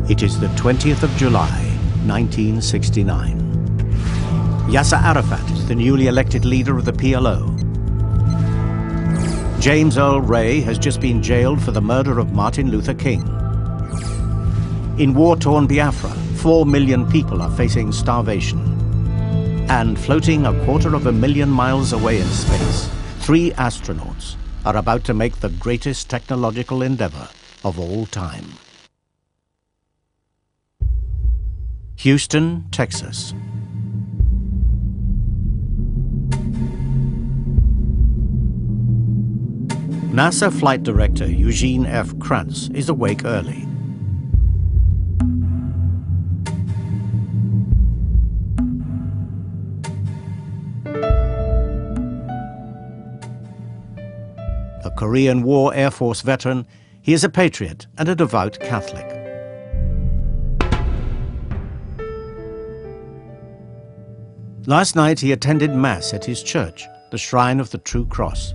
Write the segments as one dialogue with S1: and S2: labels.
S1: It is the 20th of July, 1969. Yasser Arafat is the newly elected leader of the PLO. James Earl Ray has just been jailed for the murder of Martin Luther King. In war-torn Biafra, 4 million people are facing starvation. And floating 250,000 miles away in space, 3 astronauts are about to make the greatest technological endeavor of all time. Houston, Texas. NASA Flight Director Eugene F. Kranz is awake early. A Korean War Air Force veteran, he is a patriot and a devout Catholic. Last night he attended Mass at his church, the Shrine of the True Cross.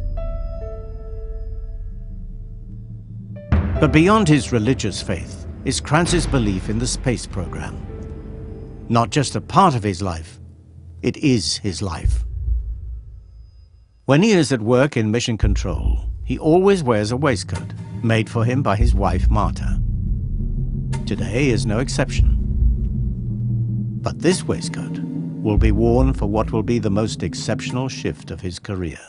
S1: But beyond his religious faith is Kranz's belief in the space program. Not just a part of his life, it is his life. When he is at work in mission control, he always wears a waistcoat made for him by his wife, Marta. Today is no exception. But this waistcoat will be worn for what will be the most exceptional shift of his career.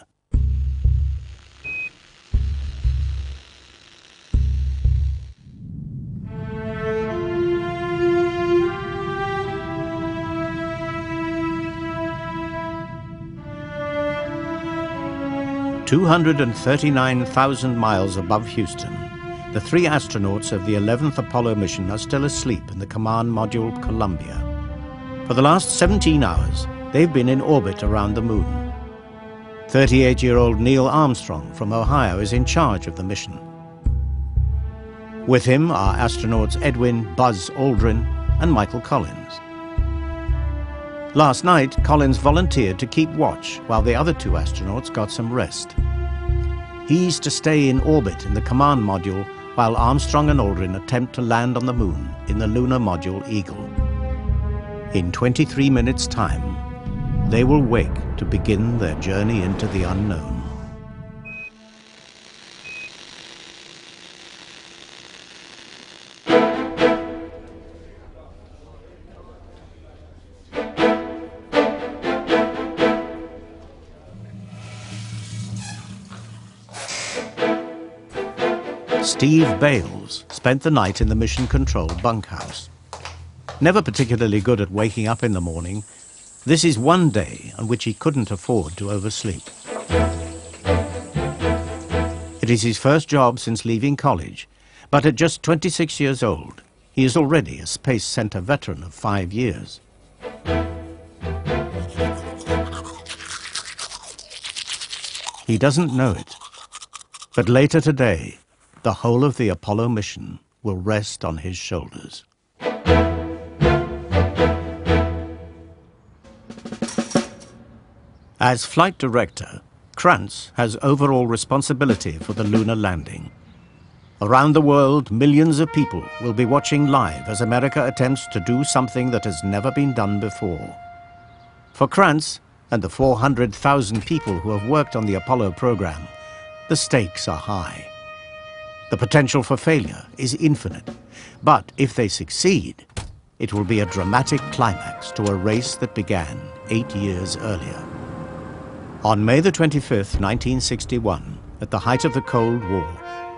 S1: "239,000 miles above Houston, the 3 astronauts of the 11th Apollo mission are still asleep in the command module Columbia. For the last 17 hours, they've been in orbit around the moon. 38-year-old Neil Armstrong from Ohio is in charge of the mission. With him are astronauts Edwin Buzz Aldrin and Michael Collins. Last night, Collins volunteered to keep watch while the other 2 astronauts got some rest. He's to stay in orbit in the command module while Armstrong and Aldrin attempt to land on the moon in the lunar module Eagle. In 23 minutes' time, they will wake to begin their journey into the unknown. Steve Bales spent the night in the mission control bunkhouse. Never particularly good at waking up in the morning, this is one day on which he couldn't afford to oversleep. It is his first job since leaving college, but at just 26 years old, he is already a Space Center veteran of 5 years. He doesn't know it, but later today, the whole of the Apollo mission will rest on his shoulders. As flight director, Kranz has overall responsibility for the lunar landing. Around the world, millions of people will be watching live as America attempts to do something that has never been done before. For Kranz and the 400,000 people who have worked on the Apollo program, the stakes are high. The potential for failure is infinite, but if they succeed, it will be a dramatic climax to a race that began 8 years earlier. On May the 25th, 1961, at the height of the Cold War,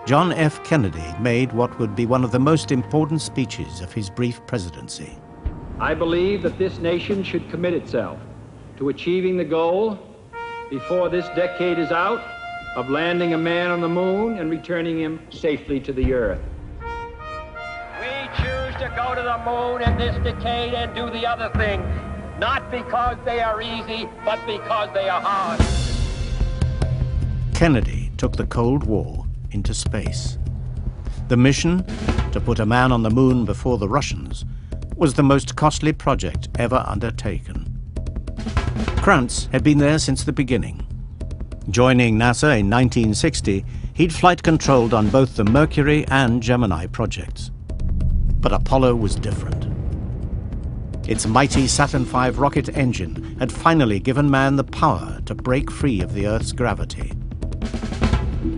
S1: John F. Kennedy made what would be one of the most important speeches of his brief presidency.
S2: I believe that this nation should commit itself to achieving the goal, before this decade is out, of landing a man on the moon and returning him safely to the Earth.
S3: We choose to go to the moon in this decade and do the other things, not because they are easy, but because they are hard.
S1: Kennedy took the Cold War into space. The mission, to put a man on the moon before the Russians, was the most costly project ever undertaken. Kranz had been there since the beginning. Joining NASA in 1960, he'd flight controlled on both the Mercury and Gemini projects. But Apollo was different. Its mighty Saturn V rocket engine had finally given man the power to break free of the Earth's gravity.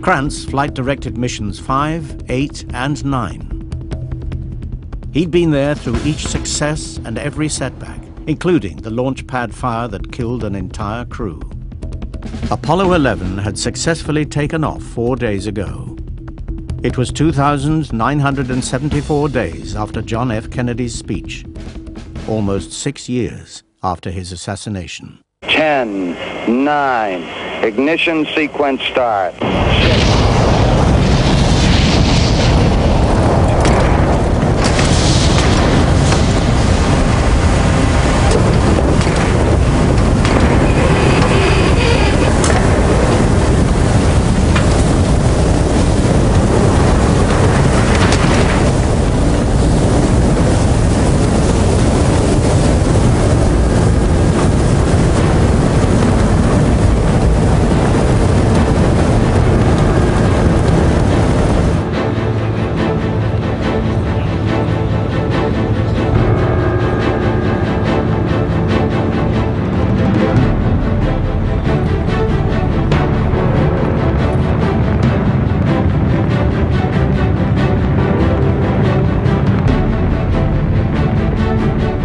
S1: Krantz flight-directed missions 5, 8, and 9. He'd been there through each success and every setback, including the launch pad fire that killed an entire crew. Apollo 11 had successfully taken off 4 days ago. It was 2,974 days after John F. Kennedy's speech, almost 6 years after his assassination.
S4: 10, 9, ignition sequence start. 6.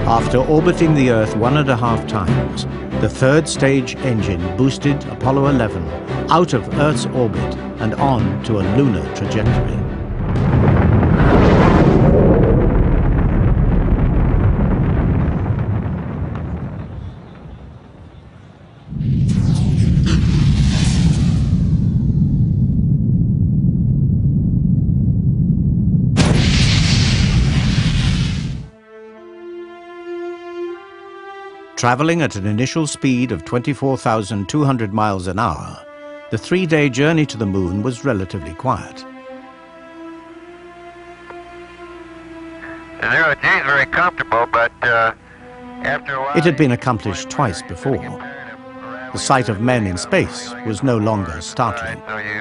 S1: After orbiting the Earth 1.5 times, the third stage engine boosted Apollo 11 out of Earth's orbit and on to a lunar trajectory. Traveling at an initial speed of 24,200 miles an hour, the 3-day journey to the moon was relatively quiet.
S5: 0 G is very comfortable, but after a while...
S1: It had been accomplished twice before. The sight of men in space was no longer startling.
S5: So you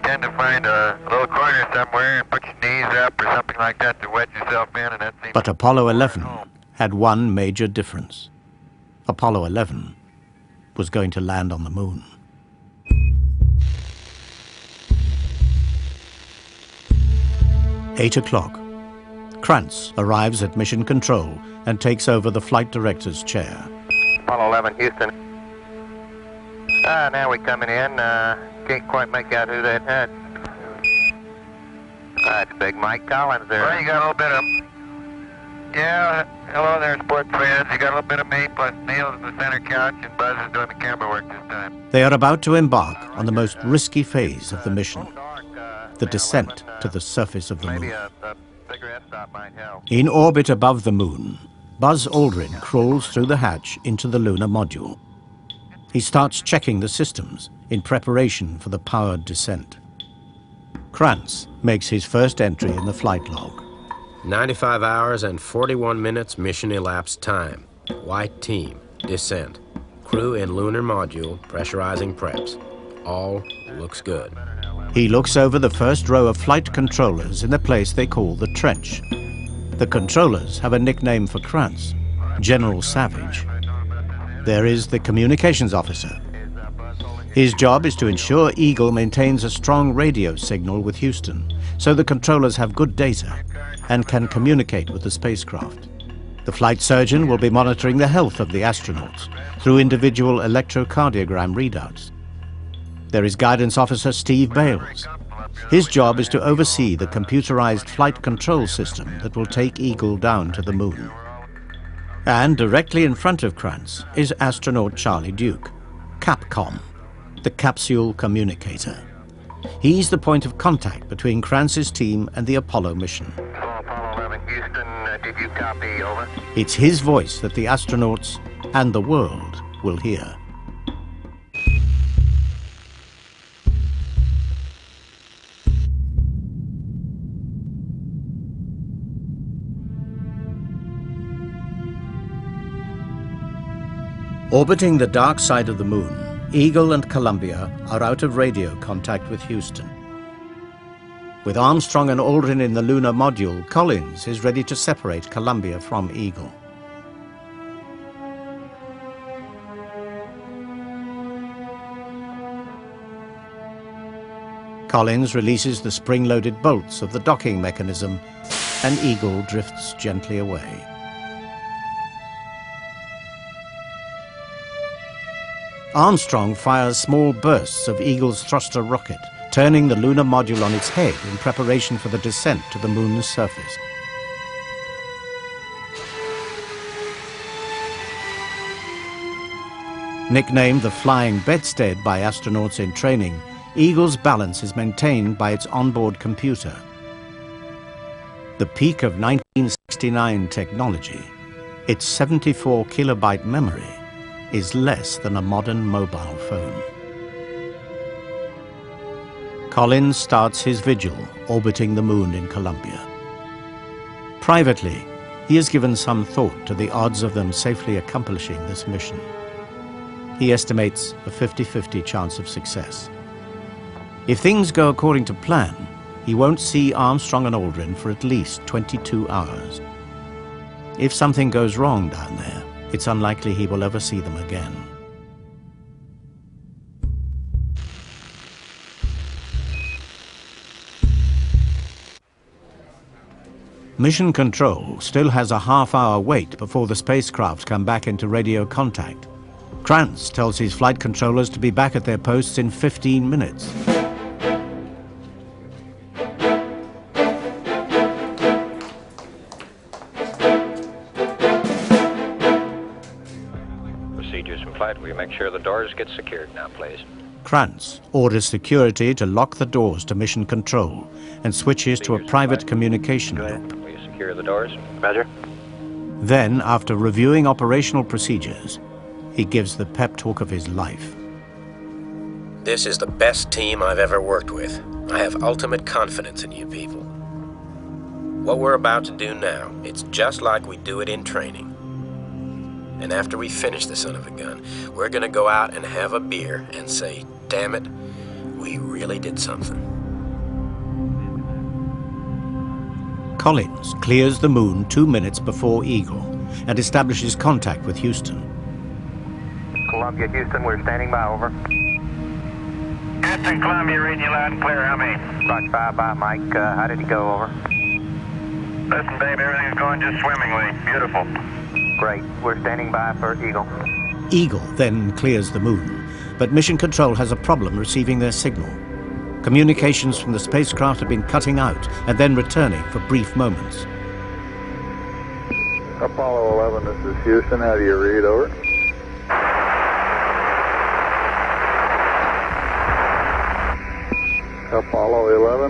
S5: tend to find a little corner somewhere and put your knees up or something like that to wedge yourself in, and that seems...
S1: But Apollo 11 had one major difference. Apollo 11 was going to land on the moon. Eight o'clock. Krantz arrives at Mission Control and takes over the flight director's chair.
S5: Apollo 11, Houston. Now we're coming in. Can't quite make out who that had. That's Big Mike Collins there. Well, you got a little bit of... Yeah, hello there, sports fans. You got a little bit of me, plus Neil's in the center couch, and Buzz is doing the camera work this time.
S1: They are about to embark on the most risky phase of the mission, the descent to the surface of the moon.
S5: Maybe a cigarette stop might help.
S1: In orbit above the moon, Buzz Aldrin crawls through the hatch into the lunar module. He starts checking the systems in preparation for the powered descent. Krantz makes his first entry in the flight log.
S6: 95 hours and 41 minutes mission elapsed time. White team, descent. Crew in lunar module, pressurizing preps. All looks good.
S1: He looks over the first row of flight controllers in the place they call the trench. The controllers have a nickname for Krantz, General Savage. There is the communications officer. His job is to ensure Eagle maintains a strong radio signal with Houston, so the controllers have good data and can communicate with the spacecraft. The flight surgeon will be monitoring the health of the astronauts through individual electrocardiogram readouts. There is guidance officer Steve Bales. His job is to oversee the computerized flight control system that will take Eagle down to the moon. And directly in front of Krantz is astronaut Charlie Duke, Capcom, the capsule communicator. He's the point of contact between Krantz's team and the Apollo mission.
S5: Apollo 11, Houston, did you copy? Over.
S1: It's his voice that the astronauts and the world will hear. Orbiting the dark side of the moon, Eagle and Columbia are out of radio contact with Houston. With Armstrong and Aldrin in the lunar module, Collins is ready to separate Columbia from Eagle. Collins releases the spring-loaded bolts of the docking mechanism, and Eagle drifts gently away. Armstrong fires small bursts of Eagle's thruster rocket, turning the lunar module on its head in preparation for the descent to the moon's surface. Nicknamed the Flying Bedstead by astronauts in training, Eagle's balance is maintained by its onboard computer. The peak of 1969 technology, its 74 kilobyte memory, is less than a modern mobile phone. Collins starts his vigil orbiting the moon in Columbia. Privately, he has given some thought to the odds of them safely accomplishing this mission. He estimates a 50-50 chance of success. If things go according to plan, he won't see Armstrong and Aldrin for at least 22 hours. If something goes wrong down there, it's unlikely he will ever see them again. Mission Control still has a half-hour wait before the spacecraft come back into radio contact. Krantz tells his flight controllers to be back at their posts in 15 minutes.
S7: Procedures in flight. We make sure the doors get secured now, please.
S1: Krantz orders security to lock the doors to Mission Control and switches to a private communication loop.
S7: Will you secure the doors? Roger.
S1: Then, after reviewing operational procedures, he gives the pep talk of his life.
S6: This is the best team I've ever worked with. I have ultimate confidence in you people. What we're about to do now, it's just like we do it in training. And after we finish the son of a gun, we're gonna go out and have a beer and say, damn it, we really did something.
S1: Collins clears the moon 2 minutes before Eagle and establishes contact with Houston.
S4: Columbia, Houston, we're standing by, over.
S5: Houston, Columbia, reading you loud and clear. How many?
S4: Roger 5 by, Mike. How did he go, over?
S5: Listen, babe, everything's going just swimmingly. Beautiful.
S4: Great. We're standing by for Eagle.
S1: Eagle then clears the moon, but Mission Control has a problem receiving their signal. Communications from the spacecraft have been cutting out and then returning for brief moments.
S8: Apollo 11, this is Houston. How do you read, over?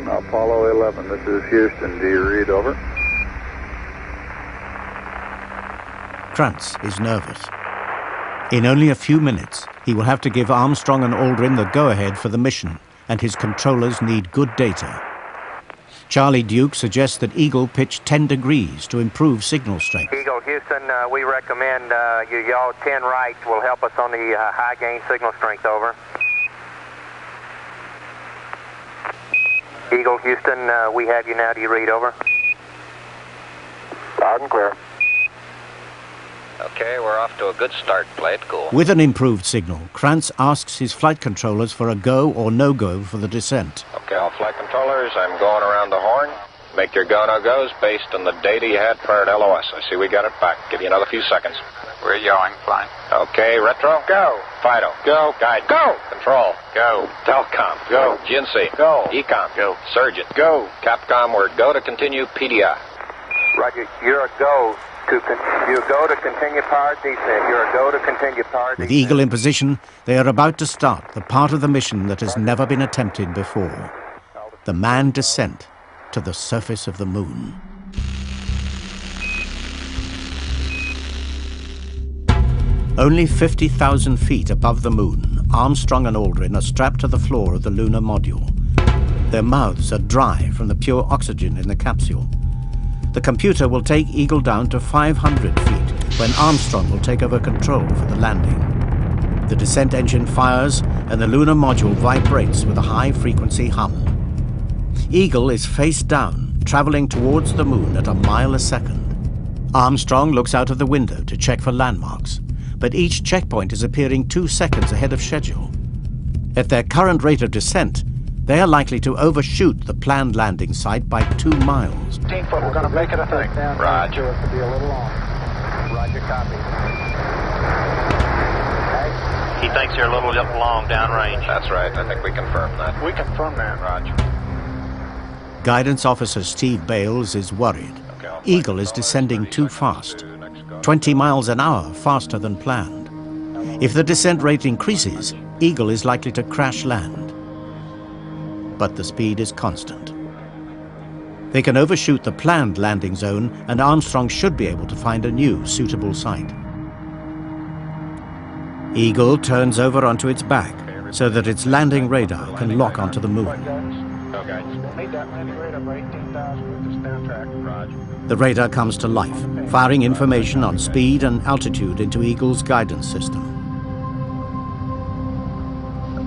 S8: Apollo 11, this is Houston. Do you read, over?
S1: Krantz is nervous. In only a few minutes, he will have to give Armstrong and Aldrin the go-ahead for the mission, and his controllers need good data. Charlie Duke suggests that Eagle pitch 10 degrees to improve signal strength.
S4: Eagle, Houston, we recommend you yaw 10 right will help us on the high gain signal strength, over. Eagle, Houston, we have you now. Do you read, over?
S8: Loud and clear.
S7: Okay, we're off to a good start. Play it cool.
S1: With an improved signal, Krantz asks his flight controllers for a go or no-go for the descent.
S7: Okay, all flight controllers, I'm going around the horn. Make your go-no-goes based on the data you had prior to LOS. I see we got it back. Give you another few seconds.
S5: We're yawing, flying.
S7: Okay, retro. Go. Fido. Go. Guide. Go. Control. Go. Telcom. Go. GNC. Go. Ecom. Go. Surgeon. Go. Capcom, we're go to continue PDI.
S4: Roger, you're a go. You go to continue power descent. You're a go to continue power descent.
S1: With Eagle in position, they are about to start the part of the mission that has never been attempted before. The manned descent to the surface of the moon. Only 50,000 feet above the moon, Armstrong and Aldrin are strapped to the floor of the lunar module. Their mouths are dry from the pure oxygen in the capsule. The computer will take Eagle down to 500 feet when Armstrong will take over control for the landing. The descent engine fires and the lunar module vibrates with a high-frequency hum. Eagle is face down, traveling towards the moon at a mile a second. Armstrong looks out of the window to check for landmarks, but each checkpoint is appearing 2 seconds ahead of schedule. At their current rate of descent, they are likely to overshoot the planned landing site by 2 miles.
S5: 15 foot, we're going to make it a thing. Roger.
S8: It could be a little long.
S5: Roger, copy.
S7: He thinks you're a little long downrange.
S5: That's right. I think we confirm that.
S8: We confirm that.
S5: Roger.
S1: Guidance Officer Steve Bales is worried. Eagle is descending too fast, 20 miles an hour faster than planned. If the descent rate increases, Eagle is likely to crash land. But the speed is constant. They can overshoot the planned landing zone, and Armstrong should be able to find a new suitable site. Eagle turns over onto its back so that its landing radar can lock onto the moon. The radar comes to life, firing information on speed and altitude into Eagle's guidance system.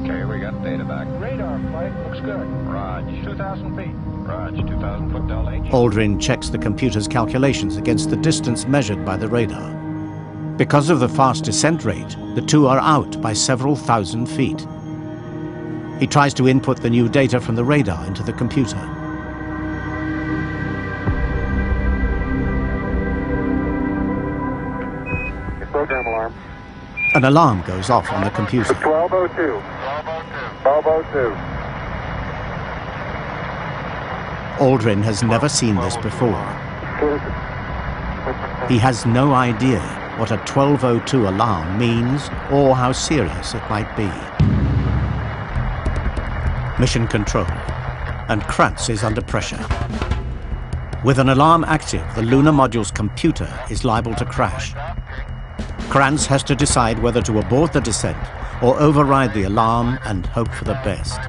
S5: Okay, we got data back.
S8: Radar flight looks good.
S5: Roger.
S8: 2,000 feet.
S5: Roger, 2,000 foot Del H.
S1: Aldrin checks the computer's calculations against the distance measured by the radar. Because of the fast descent rate, the two are out by several thousand feet. He tries to input the new data from the radar into the computer.
S8: Program alarm.
S1: An alarm goes off on the computer.
S8: 1202. 1202.
S1: Aldrin has never seen this before. He has no idea what a 1202 alarm means or how serious it might be. Mission control, and Krantz is under pressure. With an alarm active, the lunar module's computer is liable to crash. Krantz has to decide whether to abort the descent or override the alarm and hope for the best.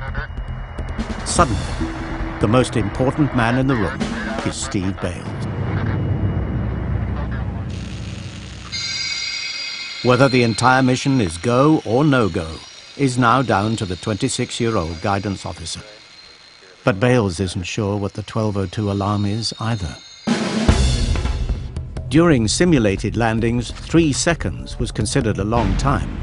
S1: Suddenly, the most important man in the room is Steve Bales. Whether the entire mission is go or no-go is now down to the 26-year-old guidance officer. But Bales isn't sure what the 1202 alarm is either. During simulated landings, 3 seconds was considered a long time.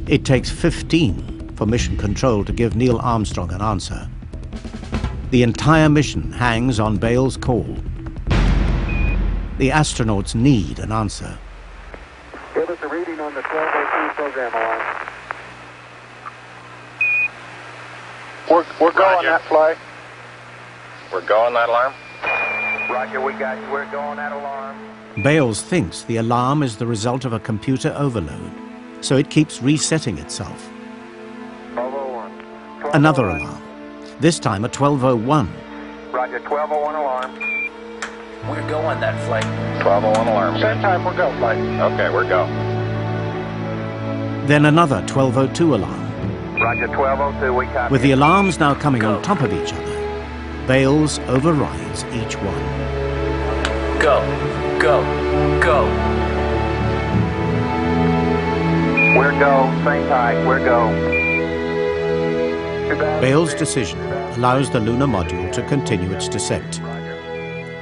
S1: It takes 15 for mission control to give Neil Armstrong an answer. The entire mission hangs on Bales' call. The astronauts need an answer.
S8: Give us a reading on the 1202 program alarm. We're going that flight.
S5: We're going that alarm?
S4: Roger, we got you. We're going that alarm.
S1: Bales thinks the alarm is the result of a computer overload, so it keeps resetting itself.
S8: 1201.
S1: Another alarm, this time a 1201.
S4: Roger, 1201 alarm.
S9: We're going that flight.
S5: 1201 alarm.
S8: Same time, we're go flight.
S5: Okay, we're go.
S1: Then another 1202 alarm.
S4: Roger, 1202, we copy.
S1: With the alarms now coming on top of each other, Bales overrides each one.
S9: Go, go, go.
S4: We're go, same time, we're go.
S1: Bales' decision allows the lunar module to continue its descent.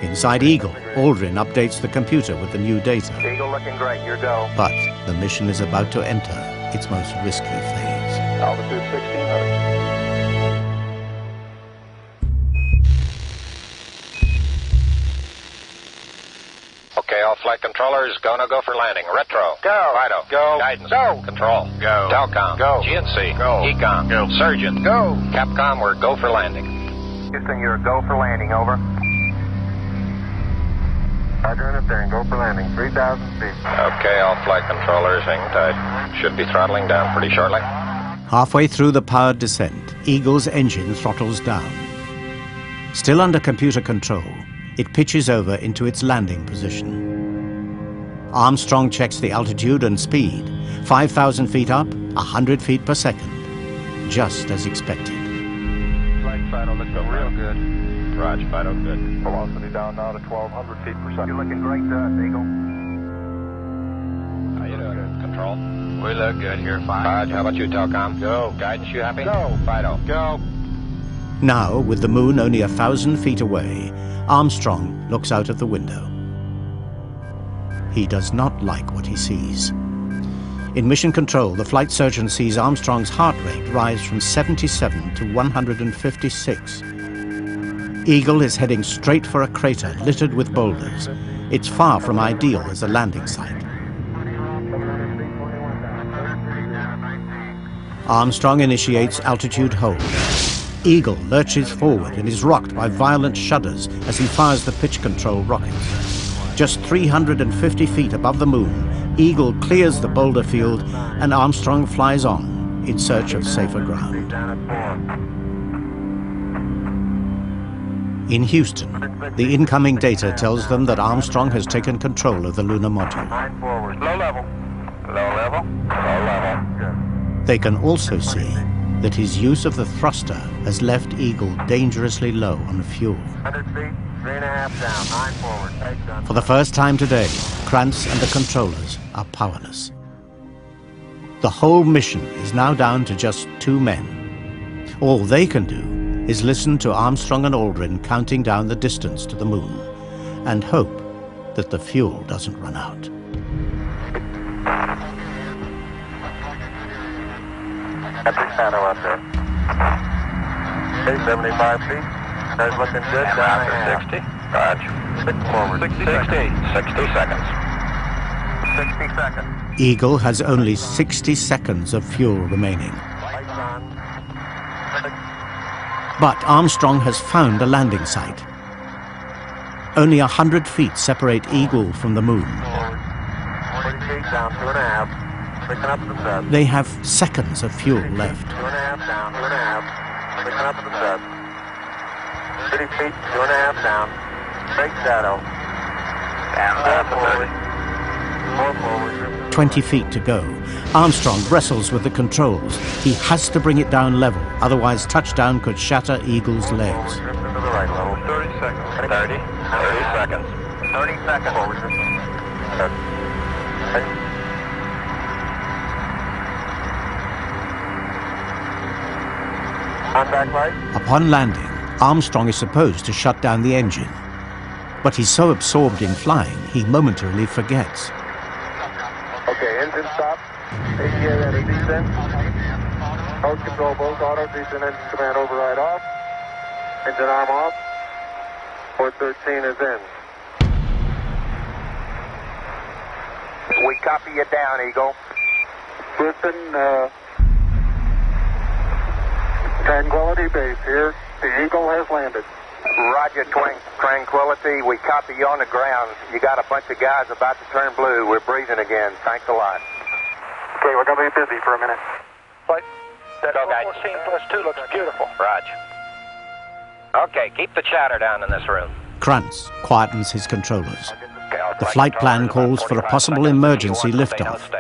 S1: Inside Eagle, Aldrin updates the computer with the new data.
S4: Eagle looking great, you're go.
S1: But the mission is about to enter its most risky phase.
S8: Altitude 1600.
S5: Okay, all flight controllers, go, no go for landing. Retro.
S8: Go.
S5: Fido.
S8: Go.
S5: Guidance.
S8: Go.
S5: Control. Go. Telcom.
S8: Go.
S5: GNC.
S8: Go.
S5: Ecom.
S8: Go.
S5: Surgeon.
S8: Go.
S5: Capcom, we're go for landing.
S4: Houston, you're a go for landing, over.
S8: Roger, interfering. Go for landing. 3,000 feet.
S5: Okay, all flight controllers, hang tight. Should be throttling down pretty shortly.
S1: Halfway through the powered descent, Eagle's engine throttles down. Still under computer control, it pitches over into its landing position. Armstrong checks the altitude and speed. 5,000 feet up, 100 feet per second. Just as expected.
S8: Flight Fido, let's go real good.
S5: Roger, Fido, good.
S8: Velocity down now to 1,200 feet per second.
S4: You're looking great to us, Eagle.
S5: How you doing? Control? We look good here, fine. Roger, how about you, Telcom? Go. Guidance, you happy?
S8: Go.
S5: Fido.
S8: Go.
S1: Now, with the moon only 1,000 feet away, Armstrong looks out of the window. He does not like what he sees. In mission control, the flight surgeon sees Armstrong's heart rate rise from 77 to 156. Eagle is heading straight for a crater littered with boulders. It's far from ideal as a landing site. Armstrong initiates altitude hold. Eagle lurches forward and is rocked by violent shudders as he fires the pitch control rockets. Just 350 feet above the moon, Eagle clears the boulder field and Armstrong flies on in search of safer ground. In Houston, the incoming data tells them that Armstrong has taken control of the lunar module.
S5: Low level. Low level. Low level.
S1: They can also see that his use of the thruster has left Eagle dangerously low on fuel.
S5: 100 feet, 3.5 down, 9 forward. Take done.
S1: For the first time today, Krantz and the controllers are powerless. The whole mission is now down to just 2 men. All they can do is listen to Armstrong and Aldrin counting down the distance to the moon and hope that the fuel doesn't run out.
S5: Epic shadow up there. Okay, 75 feet. That's looking good. Down after 60. Roger. 6 forward. 60 seconds. 60 seconds.
S1: Eagle has only 60 seconds of fuel remaining.
S5: Lights on.
S1: But Armstrong has found a landing site. Only 100 feet separate Eagle from the moon.
S5: 40 feet down, 2.5. Picking up the sub.
S1: They have seconds of fuel left.
S5: 2.5 down, 2.5. Picking up the sub. 30 feet, 2.5 down. Big shadow. And 4 forward.
S1: 20 feet to go. Armstrong wrestles with the controls. He has to bring it down level, otherwise touchdown could shatter Eagle's legs.
S5: Drift into the right level. 30 seconds. 30 seconds. 30 seconds. Forward. Contact light.
S1: Upon landing, Armstrong is supposed to shut down the engine. But he's so absorbed in flying, he momentarily forgets.
S4: Okay, engine stop. ATA ready, descent. Mode control both auto, descent engine command override off. Engine arm off. Port 13 is in. We copy you down, Eagle. Houston, Tranquility base here. The Eagle has landed. Roger, Tranquility. We copy you on the ground. You got a bunch of guys about to turn blue. We're breathing again. Thanks a lot. Okay, we're going to be busy for a minute.
S3: Flight. That
S7: Go, guys.
S3: 14 plus 2 looks beautiful.
S7: Roger. Okay, keep the chatter down in this room.
S1: Krantz quietens his controllers.
S7: Okay, I'll
S1: The flight plan calls for a possible emergency liftoff.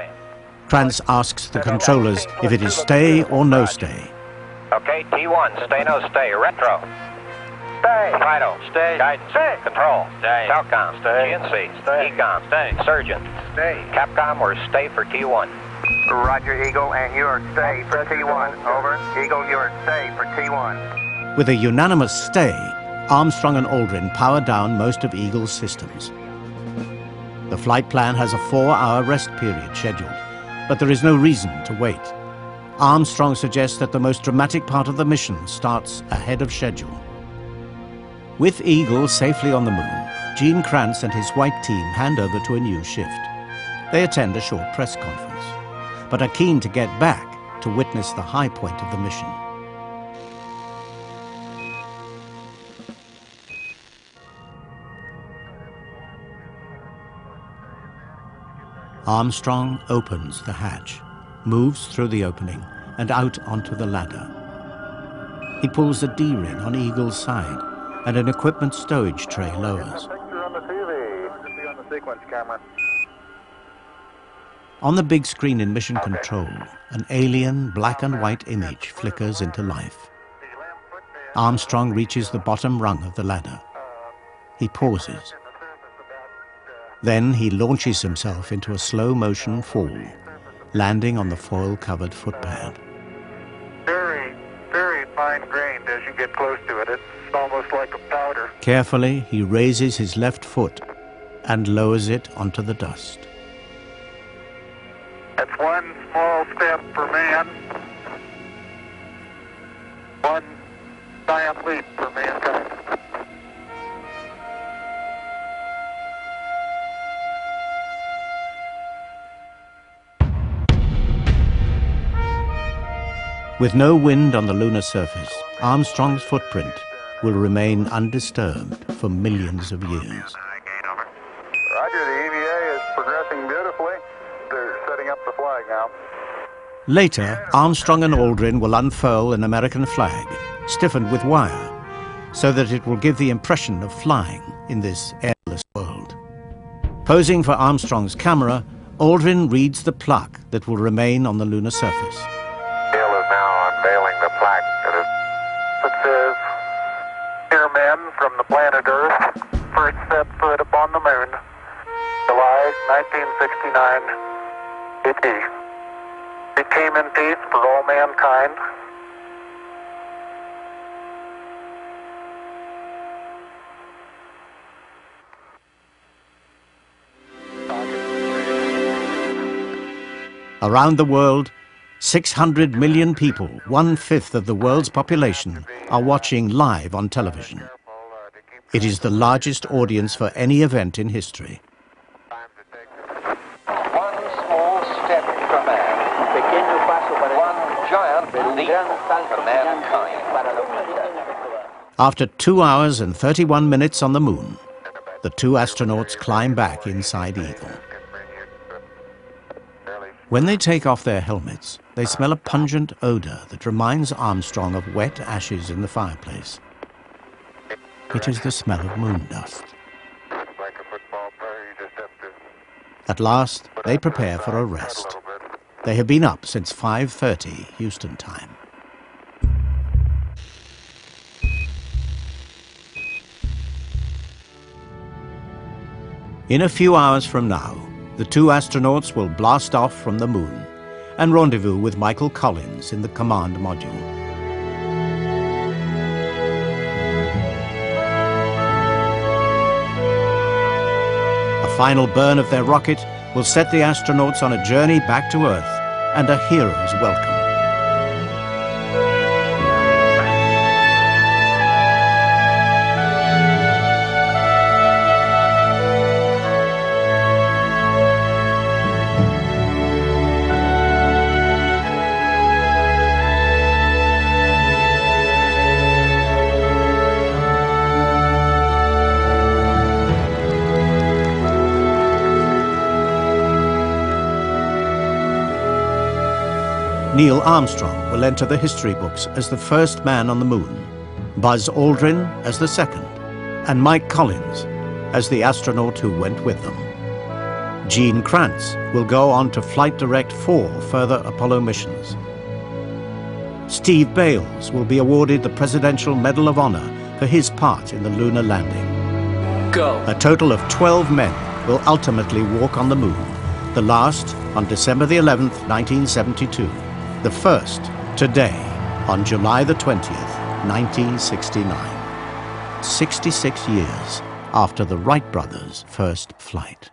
S1: Krantz asks the controllers if it is stay or no stay.
S7: Okay, T1, stay, no stay. Retro.
S3: Stay.
S7: Fido.
S3: Stay.
S7: Guidance.
S3: Stay.
S7: Control.
S3: Stay.
S7: Telcom.
S3: Stay.
S7: GNC.
S3: Stay.
S7: Ecom.
S3: Stay.
S7: Surgeon.
S3: Stay.
S7: Capcom, we're stay for T1.
S4: Roger, Eagle, and you are stay for T1. Over. Eagle, you are stay for T1.
S1: With a unanimous stay, Armstrong and Aldrin power down most of Eagle's systems. The flight plan has a 4-hour rest period scheduled, but there is no reason to wait. Armstrong suggests that the most dramatic part of the mission starts ahead of schedule. With Eagle safely on the moon, Gene Krantz and his white team hand over to a new shift. They attend a short press conference, but are keen to get back to witness the high point of the mission. Armstrong opens the hatch, moves through the opening and out onto the ladder. He pulls a D-ring on Eagle's side and an equipment stowage tray lowers.
S8: Picture on the TV. On the sequence camera.
S1: On the big screen in mission control, an alien black and white image flickers into life. Armstrong reaches the bottom rung of the ladder. He pauses. Then he launches himself into a slow-motion fall, landing on the foil-covered footpad.
S8: Very, very fine-grained, as you you get close to it. It's almost like a powder.
S1: Carefully, he raises his left foot and lowers it onto the dust.
S8: That's one small step for man, one giant leap for mankind.
S1: With no wind on the lunar surface, Armstrong's footprint will remain undisturbed for millions of years.
S8: Roger, the EVA is progressing beautifully. They're setting up the flag now.
S1: Later, Armstrong and Aldrin will unfurl an American flag, stiffened with wire, so that it will give the impression of flying in this airless world. Posing for Armstrong's camera, Aldrin reads the plaque that will remain on the lunar surface.
S4: Bill is now unveiling the plaque
S8: It says, "Dear men from the planet Earth, first set foot upon the moon, July 1969, AD. It came in peace for all mankind."
S1: Around the world, 600 million people, 1/5 of the world's population, are watching live on television. It is the largest audience for any event in history.
S3: One small step for man, one giant leap for mankind.
S1: After 2 hours and 31 minutes on the moon, the two astronauts climb back inside Eagle. When they take off their helmets, they smell a pungent odor that reminds Armstrong of wet ashes in the fireplace. It is the smell of moon dust. At last, they prepare for a rest. They have been up since 5:30 Houston time. In a few hours from now, the two astronauts will blast off from the moon and rendezvous with Michael Collins in the command module. A final burn of their rocket will set the astronauts on a journey back to Earth and a hero's welcome. Neil Armstrong will enter the history books as the first man on the moon, Buzz Aldrin as the second, and Mike Collins as the astronaut who went with them. Gene Kranz will go on to flight direct 4 further Apollo missions. Steve Bales will be awarded the Presidential Medal of Honor for his part in the lunar landing.
S9: Go.
S1: A total of 12 men will ultimately walk on the moon, the last on December the 11th, 1972. The first today, on July the 20th, 1969, 66 years after the Wright brothers' first flight.